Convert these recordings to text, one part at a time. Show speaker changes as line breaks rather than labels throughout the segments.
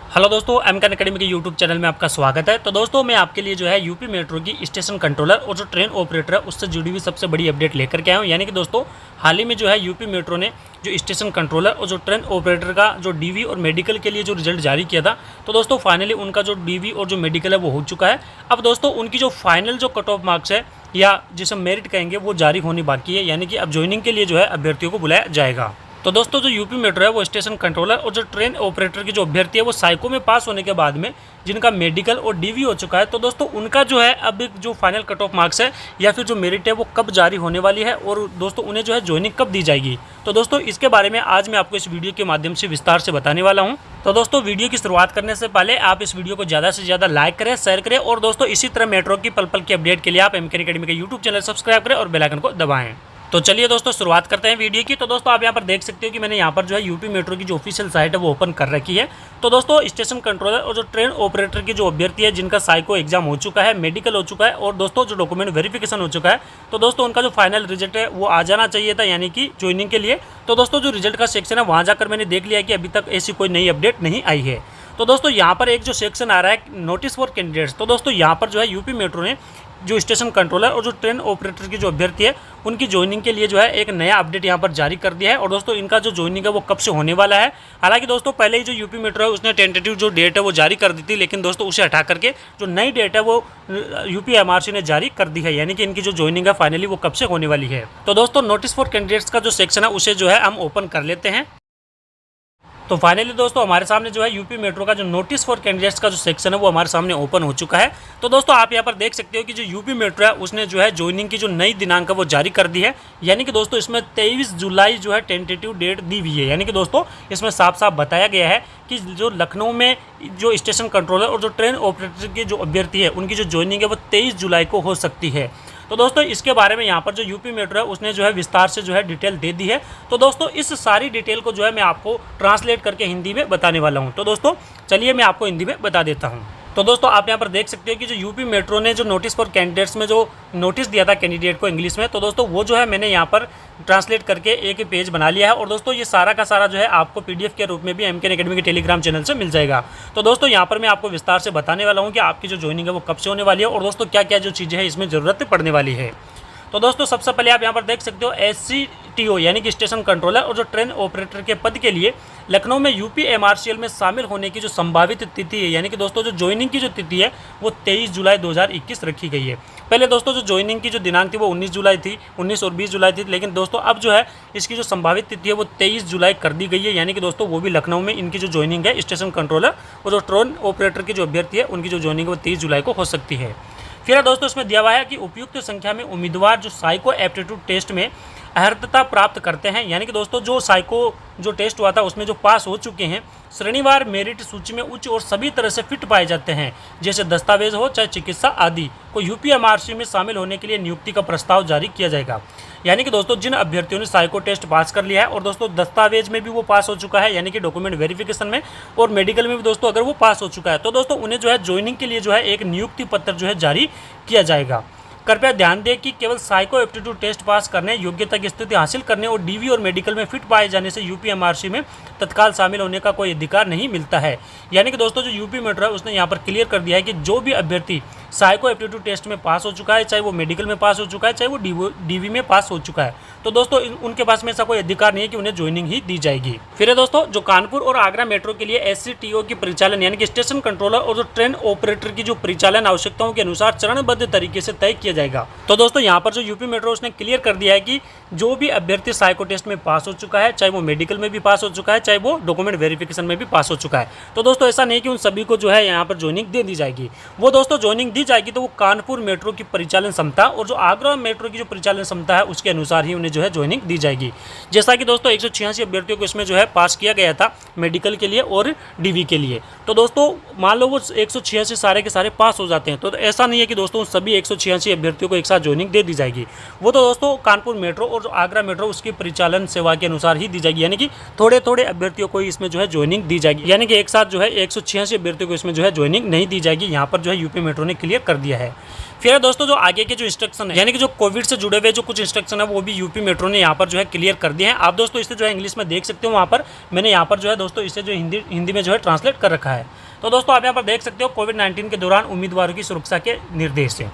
Hello दोस्तों, एमकन academy के YouTube channel में आपका स्वागत है। तो दोस्तों मैं आपके लिए जो है यूपी मेट्रो की स्टेशन कंट्रोलर और जो ट्रेन ऑपरेटर है उससे जुड़ी हुई सबसे बड़ी अपडेट लेकर के आया हूँ। यानी कि दोस्तों हाल ही में जो है यूपी मेट्रो ने जो स्टेशन कंट्रोलर और जो ट्रेन ऑपरेटर का जो डीवी और मेडिकल के लिए जो रिजल्ट जारी किया था, तो दोस्तों फाइनली उनका जो डीवी और जो मेडिकल है वो हो चुका है। अब दोस्तों उनकी जो फाइनल जो कट ऑफ मार्क्स है या जिसे मेरिट कहेंगे वो जारी होनी बाकी है। यानी कि अब ज्वाइनिंग के लिए जो है अभ्यर्थियों को बुलाया जाएगा। तो दोस्तों जो यूपी मेट्रो है वो स्टेशन कंट्रोलर और जो ट्रेन ऑपरेटर की जो अभ्यर्थी है वो साइको में पास होने के बाद में जिनका मेडिकल और डीवी हो चुका है, तो दोस्तों उनका जो है अब जो फाइनल कट ऑफ मार्क्स है या फिर जो मेरिट है वो कब जारी होने वाली है और दोस्तों उन्हें जो है ज्वाइनिंग कब दी जाएगी। तो दोस्तों इसके बारे में आज मैं आपको इस वीडियो के माध्यम से विस्तार से बताने वाला हूँ। तो दोस्तों वीडियो की शुरुआत करने से पहले आप इस वीडियो को ज़्यादा से ज़्यादा लाइक करें, शेयर करें और दोस्तों इसी तरह मेट्रो की पल पल की अपडेट के लिए आप एमकन अकेडमी के यूट्यूब चैनल सब्सक्राइब करें और बेल आइकन को दबाएं। तो चलिए दोस्तों शुरुआत करते हैं वीडियो की। तो दोस्तों आप यहाँ पर देख सकते हो कि मैंने यहाँ पर जो है यूपी मेट्रो की जो ऑफिशियल साइट है वो ओपन कर रखी है। तो दोस्तों स्टेशन कंट्रोलर और जो ट्रेन ऑपरेटर की जो अभ्यर्थी है जिनका साइको एग्जाम हो चुका है, मेडिकल हो चुका है और दोस्तों जो डॉक्यूमेंट वेरिफिकेशन हो चुका है, तो दोस्तों उनका जो फाइनल रिजल्ट है वो आ जाना चाहिए था, यानी कि ज्वाइनिंग के लिए। तो दोस्तों जो रिजल्ट का सेक्शन है वहाँ जाकर मैंने देख लिया कि अभी तक ऐसी कोई नई अपडेट नहीं आई है। तो दोस्तों यहाँ पर एक जो सेक्शन आ रहा है नोटिस फॉर कैंडिडेट्स, तो दोस्तों यहाँ पर जो है यूपी मेट्रो ने जो स्टेशन कंट्रोलर और जो ट्रेन ऑपरेटर की जो अभ्यर्थी है उनकी ज्वाइनिंग के लिए जो है एक नया अपडेट यहाँ पर जारी कर दिया है। और दोस्तों इनका जो ज्वाइनिंग है वो कब से होने वाला है। हालांकि दोस्तों पहले ही जो यूपी मेट्रो है उसने टेंटेटिव जो डेट है वो जारी कर दी थी, लेकिन दोस्तों उसे हटा करके जो नई डेट है वो यूपी एमआरसी ने जारी कर दी है। यानी कि इनकी जो ज्वाइनिंग है फाइनली वो कब से होने वाली है। तो दोस्तों नोटिस फॉर कैंडिडेट्स का जो सेक्शन है उसे जो है हम ओपन कर लेते हैं। तो फाइनली दोस्तों हमारे सामने जो है यूपी मेट्रो का जो नोटिस फॉर कैंडिडेट्स का जो सेक्शन है वो हमारे सामने ओपन हो चुका है। तो दोस्तों आप यहाँ पर देख सकते हो कि जो यूपी मेट्रो है उसने जो है ज्वाइनिंग की जो नई दिनांक है वो जारी कर दी है। यानी कि दोस्तों इसमें 23 जुलाई जो है टेंटेटिव डेट दी हुई है। यानी कि दोस्तों इसमें साफ साफ बताया गया है कि जो लखनऊ में जो स्टेशन कंट्रोलर और जो ट्रेन ऑपरेटर की जो अभ्यर्थी है उनकी जो ज्वाइनिंग है वो 23 जुलाई को हो सकती है। तो दोस्तों इसके बारे में यहाँ पर जो यूपी मेट्रो है उसने जो है विस्तार से जो है डिटेल दे दी है। तो दोस्तों इस सारी डिटेल को जो है मैं आपको ट्रांसलेट करके हिंदी में बताने वाला हूँ। तो दोस्तों चलिए मैं आपको हिंदी में बता देता हूँ। तो दोस्तों आप यहाँ पर देख सकते हो कि जो यूपी मेट्रो ने जो नोटिस फॉर कैंडिडेट्स में जो नोटिस दिया था कैंडिडेट को इंग्लिश में, तो दोस्तों वो जो है मैंने यहाँ पर ट्रांसलेट करके एक पेज बना लिया है। और दोस्तों ये सारा का सारा जो है आपको पीडीएफ के रूप में भी एमकन अकेडमी के टेलीग्राम चैनल से मिल जाएगा। तो दोस्तों यहाँ पर मैं आपको विस्तार से बताने वाला हूँ कि आपकी जो ज्वाइनिंग है वो कब से होने वाली है और दोस्तों क्या क्या जो चीज़ें हैं इसमें ज़रूरत पड़ने वाली है। तो दोस्तों सबसे पहले आप यहाँ पर देख सकते हो SCTO यानी कि स्टेशन कंट्रोलर और जो ट्रेन ऑपरेटर के पद के लिए लखनऊ में यूपी एमआरसीएल में शामिल होने की जो संभावित तिथि है, यानी कि दोस्तों जो ज्वाइनिंग की जो तिथि है वो 23 जुलाई 2021 रखी गई है। पहले दोस्तों जो ज्वाइनिंग की जो दिनांक थी वो 19 जुलाई थी, 19 और 20 जुलाई थी, लेकिन दोस्तों अब जो है इसकी जो संभावित तिथि है वो 23 जुलाई कर दी गई है। यानी कि दोस्तों वो भी लखनऊ में इनकी जो ज्वाइनिंग है स्टेशन कंट्रोलर और जो ट्रेन ऑपरेटर की जो अभ्यर्थी है उनकी जो ज्वाइनिंग है वो 23 जुलाई को हो सकती है। फिर दोस्तों इसमें दिया हुआ है कि उपयुक्त संख्या में उम्मीदवार जो साइको एप्टीट्यूड टेस्ट में अर्हता प्राप्त करते हैं, यानी कि दोस्तों जो साइको जो टेस्ट हुआ था उसमें जो पास हो चुके हैं श्रेणीवार मेरिट सूची में उच्च और सभी तरह से फिट पाए जाते हैं, जैसे दस्तावेज हो चाहे चिकित्सा आदि, को यूपी एमआरसी में शामिल होने के लिए नियुक्ति का प्रस्ताव जारी किया जाएगा। यानी कि दोस्तों जिन अभ्यर्थियों ने साइको टेस्ट पास कर लिया है और दोस्तों दस्तावेज में भी वो पास हो चुका है, यानी कि डॉक्यूमेंट वेरिफिकेशन में और मेडिकल में भी दोस्तों अगर वो पास हो चुका है, तो दोस्तों उन्हें जो है ज्वाइनिंग के लिए जो है एक नियुक्ति पत्र जो है जारी किया जाएगा। कृपया ध्यान दें कि केवल साइको एप्टीट्यूड टेस्ट पास करने, योग्यता की स्थिति हासिल करने और डीवी और मेडिकल में फिट पाए जाने से यूपी एमआरसी में तत्काल शामिल होने का कोई अधिकार नहीं मिलता है। यानी कि दोस्तों जो यूपी मेट्रो है उसने यहाँ पर क्लियर कर दिया है कि जो भी अभ्यर्थी साइको एप्टीट्यूड टेस्ट में पास हो चुका है, चाहे वो मेडिकल में पास हो चुका है, चाहे वो डीवी में पास हो चुका है, तो दोस्तों उनके पास में ऐसा कोई अधिकार नहीं है कि उन्हें ज्वाइनिंग ही दी जाएगी। फिर है दोस्तों जो कानपुर और आगरा मेट्रो के लिए SCTO की परिचालन यानी कि स्टेशन कंट्रोलर और जो ट्रेन ऑपरेटर की जो परिचालन आवश्यकताओं के अनुसार चरणबद्ध तरीके से तय किया जाएगा। तो दोस्तों यहाँ पर जो यूपी मेट्रो उसने क्लियर कर दिया है कि जो भी अभ्यर्थी साइको टेस्ट में पास हो चुका है, चाहे वो मेडिकल में भी पास हो चुका है, चाहे वो डॉक्यूमेंट वेरिफिकेशन में भी पास हो चुका है, तो दोस्तों ऐसा नहीं कि उन सभी को जो है यहाँ पर ज्वाइनिंग दे दी जाएगी। वो दोस्तों ज्वाइनिंग दी जाएगी तो वो कानपुर मेट्रो की परिचालन क्षमता और जो आगरा मेट्रो की जो परिचालन क्षमता है उसके अनुसार ही उन्हें जो है ज्वाइनिंग दी जाएगी। जैसा कि दोस्तों 186 अभ्यर्थियों को इसमें जो है पास किया गया था मेडिकल के लिए और डीवी के लिए। तो दोस्तों मान लो वो 186 सारे के सारे पास हो जाते हैं, तो ऐसा नहीं है कि दोस्तों सभी 186 अभ्यर्थियों को एक साथ ज्वाइनिंग दे दी जाएगी। वो तो दोस्तों कानपुर मेट्रो और जो आगरा मेट्रो उसकी परिचालन सेवा के अनुसार ही दी जाएगी, यानी कि थोड़े थोड़े अभ्यर्थियों को इसमें जो है ज्वाइनिंग दी जाएगी, यानी कि एक साथ जो है 186 अभ्यर्थियों को इसमें जो है ज्वाइनिंग नहीं दी जाएगी। यहाँ पर जो है यूपी मेट्रो ने क्लियर कर दिया है। फिर दोस्तों जो आगे के जो इंस्ट्रक्शन है, यानी कि जो कोविड से जुड़े हुए जो कुछ इंस्ट्रक्शन है वो भी यूपी मेट्रो ने यहाँ पर जो है क्लियर कर दिए हैं। आप दोस्तों इसे जो है इंग्लिश में देख सकते हो, वहाँ पर मैंने यहाँ पर जो है दोस्तों इसे जो हिंदी में जो है ट्रांसलेट कर रखा है। तो दोस्तों आप यहाँ पर देख सकते हो कोविड-19 के दौरान उम्मीदवारों की सुरक्षा के निर्देश है।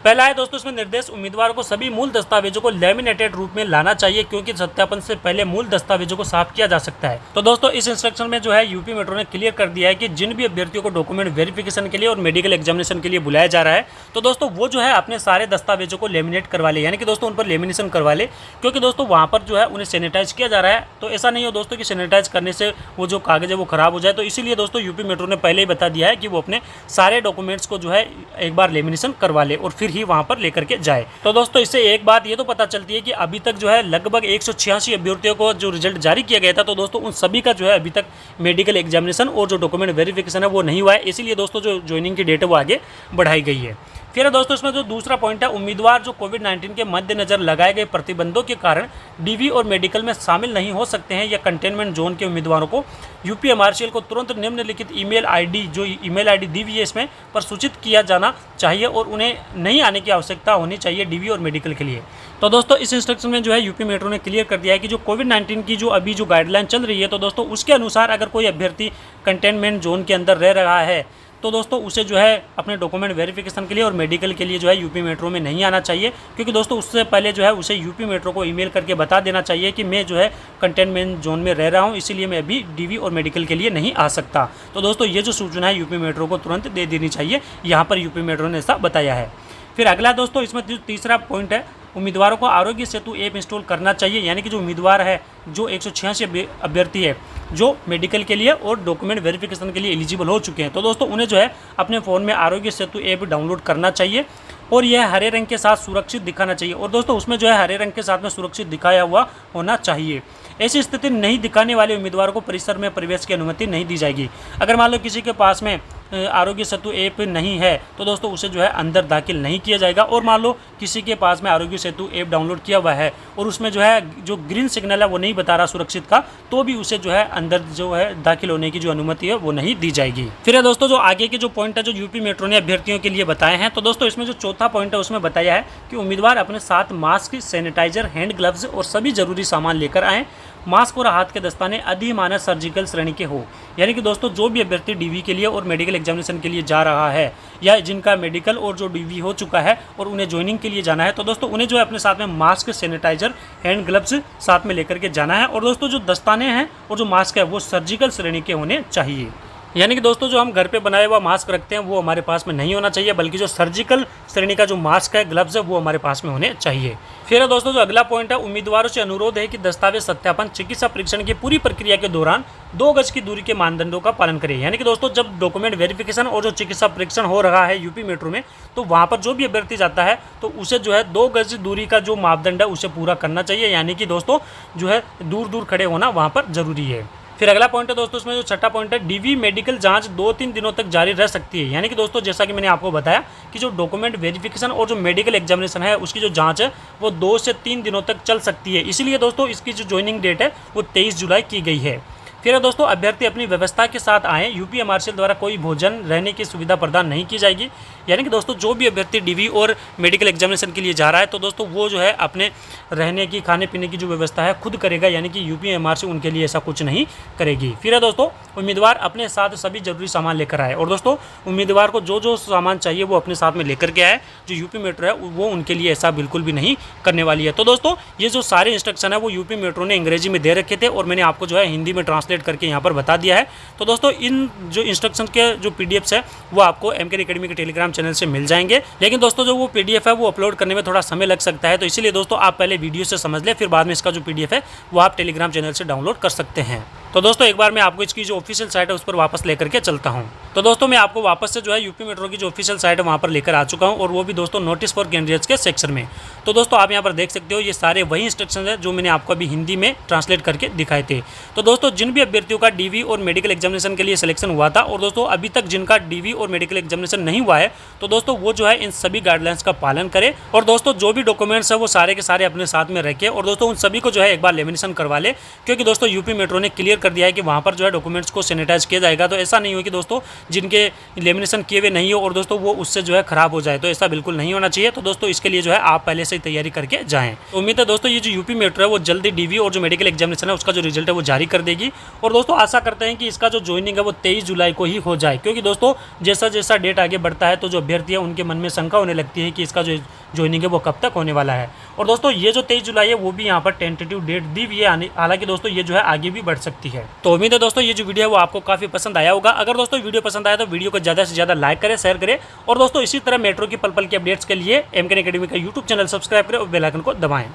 पहला है दोस्तों इसमें निर्देश, उम्मीदवारों को सभी मूल दस्तावेजों को लैमिनेटेड रूप में लाना चाहिए, क्योंकि सत्यापन से पहले मूल दस्तावेजों को साफ किया जा सकता है। तो दोस्तों इस इंस्ट्रक्शन में जो है यूपी मेट्रो ने क्लियर कर दिया है कि जिन भी अभ्यर्थियों को डॉक्यूमेंट वेरिफिकेशन के लिए और मेडिकल एग्जामिनेशन के लिए बुलाया जा रहा है, तो दोस्तों वो जो है अपने सारे दस्तावेजों को लेमिनेट करवा ले, यानी कि दोस्तों उन पर लेमिनेशन करवा ले, क्योंकि दोस्तों वहाँ पर जो है उन्हें सैनिटाइज किया जा रहा है। तो ऐसा नहीं हो दोस्तों कि सैनिटाइज करने से वो जो कागज़ है वो खराब हो जाए। तो इसीलिए दोस्तों यूपी मेट्रो ने पहले ही बता दिया है कि वो अपने सारे डॉक्यूमेंट्स को जो है एक बार लेमिनेशन करवा ले और फिर ही वहाँ पर लेकर जाए। तो दोस्तों इससे एक बात ये तो पता चलती है कि अभी तक जो है लगभग 186 अभ्यर्थियों को जो रिजल्ट जारी किया गया था, तो दोस्तों उन सभी का जो है अभी तक मेडिकल एग्जामिनेशन और जो डॉक्यूमेंट वेरिफिकेशन है वो नहीं हुआ है। इसीलिए दोस्तों जो ज्वाइनिंग की डेट है वो आगे बढ़ाई गई है। फिर दोस्तों इसमें जो दूसरा पॉइंट है, उम्मीदवार जो कोविड-19 के मद्देनजर लगाए गए प्रतिबंधों के कारण डीवी और मेडिकल में शामिल नहीं हो सकते हैं या कंटेनमेंट जोन के उम्मीदवारों को यूपीएमआरसीएल को तुरंत निम्नलिखित ईमेल आईडी जो ईमेल आईडी दी हुई है इसमें पर सूचित किया जाना चाहिए और उन्हें नहीं आने की आवश्यकता होनी चाहिए डीवी और मेडिकल के लिए। तो दोस्तों इस इंस्ट्रक्शन में जो है यूपी मेट्रो ने क्लियर कर दिया है कि जो कोविड-19 की जो अभी जो गाइडलाइन चल रही है, तो दोस्तों उसके अनुसार अगर कोई अभ्यर्थी कंटेनमेंट जोन के अंदर रह रहा है, तो दोस्तों उसे जो है अपने डॉक्यूमेंट वेरिफिकेशन के लिए और मेडिकल के लिए जो है यूपी मेट्रो में नहीं आना चाहिए, क्योंकि दोस्तों उससे पहले जो है उसे यूपी मेट्रो को ईमेल करके बता देना चाहिए कि मैं जो है कंटेनमेंट जोन में रह रहा हूं, इसीलिए मैं अभी डीवी और मेडिकल के लिए नहीं आ सकता। तो दोस्तों ये जो सूचना है यूपी मेट्रो को तुरंत दे देनी चाहिए, यहाँ पर यूपी मेट्रो ने ऐसा बताया है। फिर अगला दोस्तों इसमें जो तीसरा पॉइंट है, उम्मीदवारों को आरोग्य सेतु ऐप इंस्टॉल करना चाहिए, यानी कि जो उम्मीदवार है जो 186 अभ्यर्थी है जो मेडिकल के लिए और डॉक्यूमेंट वेरिफिकेशन के लिए एलिजिबल हो चुके हैं, तो दोस्तों उन्हें जो है अपने फ़ोन में आरोग्य सेतु ऐप डाउनलोड करना चाहिए और यह हरे रंग के साथ सुरक्षित दिखाना चाहिए। और दोस्तों उसमें जो है हरे रंग के साथ में सुरक्षित दिखाया हुआ होना चाहिए। ऐसी स्थिति नहीं दिखाने वाले उम्मीदवारों को परिसर में प्रवेश की अनुमति नहीं दी जाएगी। अगर मान लो किसी के पास में आरोग्य सेतु ऐप नहीं है, तो दोस्तों उसे जो है अंदर दाखिल नहीं किया जाएगा। और मान लो किसी के पास में आरोग्य सेतु ऐप डाउनलोड किया हुआ है और उसमें जो है जो ग्रीन सिग्नल है वो नहीं बता रहा सुरक्षित का, तो भी उसे जो है अंदर जो है दाखिल होने की जो अनुमति है वो नहीं दी जाएगी। फिर है दोस्तों जो आगे के जो पॉइंट है जो यूपी मेट्रो ने अभ्यर्थियों के लिए बताए हैं, तो दोस्तों इसमें जो चौथा पॉइंट है उसमें बताया है कि उम्मीदवार अपने साथ मास्क, सैनिटाइजर, हैंड ग्लव्स और सभी जरूरी सामान लेकर आएँ। मास्क और हाथ के दस्ताने अधिमानक सर्जिकल श्रेणी के हो, यानी कि दोस्तों जो भी अभ्यर्थी डीवी के लिए और मेडिकल एग्जामिनेशन के लिए जा रहा है या जिनका मेडिकल और जो डीवी हो चुका है और उन्हें ज्वाइनिंग के लिए जाना है, तो दोस्तों उन्हें जो है अपने साथ में मास्क, सैनिटाइजर, हैंड ग्लव्स साथ में लेकर के जाना है। और दोस्तों जो दस्ताने हैं और जो मास्क है वो सर्जिकल श्रेणी के होने चाहिए, यानी कि दोस्तों जो हम घर पे बनाया हुआ मास्क रखते हैं वो हमारे पास में नहीं होना चाहिए, बल्कि जो सर्जिकल श्रेणी का जो मास्क है, ग्लव्स है, वो हमारे पास में होने चाहिए। फिर दोस्तों जो अगला पॉइंट है, उम्मीदवारों से अनुरोध है कि दस्तावेज सत्यापन चिकित्सा परीक्षण की पूरी प्रक्रिया के दौरान 2 गज की दूरी के मानदंडों का पालन करें। यानी कि दोस्तों जब डॉक्यूमेंट वेरिफिकेशन और जो चिकित्सा परीक्षण हो रहा है यूपी मेट्रो में, तो वहाँ पर जो भी अभ्यर्थी जाता है तो उसे जो है 2 गज दूरी का जो मापदंड है उसे पूरा करना चाहिए, यानी कि दोस्तों जो है दूर दूर खड़े होना वहाँ पर जरूरी है। फिर अगला पॉइंट है दोस्तों इसमें जो छठा पॉइंट है, डीवी मेडिकल जांच 2-3 दिनों तक जारी रह सकती है। यानी कि दोस्तों जैसा कि मैंने आपको बताया कि जो डॉक्यूमेंट वेरिफिकेशन और जो मेडिकल एग्जामिनेशन है उसकी जो जांच है वो 2 से 3 दिनों तक चल सकती है। इसीलिए दोस्तों इसकी जो ज्वाइनिंग डेट है वो 23 जुलाई की गई है। फिर दोस्तों अभ्यर्थी अपनी व्यवस्था के साथ आएँ, यूपीएमआरसीएल द्वारा कोई भोजन रहने की सुविधा प्रदान नहीं की जाएगी। यानी कि दोस्तों जो भी अभ्यर्थी डीवी और मेडिकल एग्जामिनेशन के लिए जा रहा है तो दोस्तों वो जो है अपने रहने की, खाने पीने की जो व्यवस्था है खुद करेगा, यानी कि यूपीएमआरसीएल उनके लिए ऐसा कुछ नहीं करेगी। फिर दोस्तों उम्मीदवार अपने साथ सभी जरूरी सामान लेकर आए, और दोस्तों उम्मीदवार को जो जो सामान चाहिए वो अपने साथ में लेकर के आए। जो यूपी मेट्रो है वो उनके लिए ऐसा बिल्कुल भी नहीं करने वाली है। तो दोस्तों ये जो सारे इंस्ट्रक्शन है वो यूपी मेट्रो ने अंग्रेजी में दे रखे थे और मैंने आपको जो है हिंदी में ट्रांसलेट करके यहाँ पर बता दिया है। तो दोस्तों इन जो इंस्ट्रक्शन के जो पीडीएफ्स है वो आपको एमके एकेडमी के टेलीग्राम चैनल से मिल जाएंगे, लेकिन दोस्तों जो वो पीडीएफ है वो अपलोड करने में थोड़ा समय लग सकता है। तो इसीलिए दोस्तों आप पहले वीडियो से समझ ले, फिर बाद में इसका जो पीडीएफ है वो आप टेलीग्राम चैनल से डाउनलोड कर सकते हैं। तो दोस्तों एक बार मैं आपको इसकी जो ऑफिशियल साइट है उस पर वापस लेकर के चलता हूं। तो दोस्तों मैं आपको वापस से जो है यूपी मेट्रो की जो ऑफिशियल साइट है वहां पर लेकर आ चुका हूं, और वो भी दोस्तों नोटिस फॉर कैंडिडेट्स के सेक्शन में। तो दोस्तों आप यहां पर देख सकते हो ये सारे वही इंस्ट्रक्शन है जो मैंने आपको अभी हिंदी में ट्रांसलेट करके दिखाए थे। तो दोस्तों जिन भी अभ्यर्थियों का डीवी और मेडिकल एग्जामिनेशन के लिए सिलेक्शन हुआ था। और दोस्तों अभी तक जिनका डीवी और मेडिकल एग्जामिनेशन नहीं हुआ है तो दोस्तों वो जो है इन सभी गाइडलाइंस का पालन करें। और दोस्तों जो भी डॉक्यूमेंट्स है वो सारे के सारे अपने साथ में रखें और दोस्तों उन सभी को जो है एक बार लेमिनेशन करवा ले, क्योंकि दोस्तों यूपी मेट्रो ने क्लियर कर दिया है कि वहाँ पर जो है डॉक्यूमेंट्स को सैनिटाइज किया जाएगा। तो ऐसा नहीं हो कि दोस्तों जिनके लेमिनेशन किए हुए नहीं हो और दोस्तों वो उससे जो है खराब हो जाए, तो ऐसा बिल्कुल नहीं होना चाहिए। तो दोस्तों इसके लिए जो है आप पहले से ही तैयारी करके जाएं। तो उम्मीद है दोस्तों ये जो यूपी मेट्रो है वो जल्दी डीवी और जो मेडिकल एग्जामिनेशन है उसका जो रिजल्ट है वो जारी कर देगी। और दोस्तों आशा करते हैं कि इसका जो ज्वाइनिंग है वो 23 जुलाई को ही हो जाए, क्योंकि दोस्तों जैसा जैसा डेट आगे बढ़ता है तो जो अभ्यर्थी है उनके मन में शंका होने लगती है कि इसका जो ज्वाइनिंग है वो कब तक होने वाला है। और दोस्तों ये जो 23 जुलाई है वो भी यहाँ पर टेंटेटिव डेट दी हुई है, हालांकि दोस्तों ये जो है आगे भी बढ़ सकती है। तो उम्मीद है दोस्तों ये जो वीडियो है वो आपको काफी पसंद आया होगा। अगर दोस्तों वीडियो पसंद आया तो वीडियो को ज़्यादा से ज़्यादा लाइक करें, शेयर करें और दोस्तों इसी तरह मेट्रो की पल पल के अपडेट्स के लिए एमकेन एकेडमी का यूट्यूब चैनल सब्सक्राइब करें और बेल आइकन को दबाएं।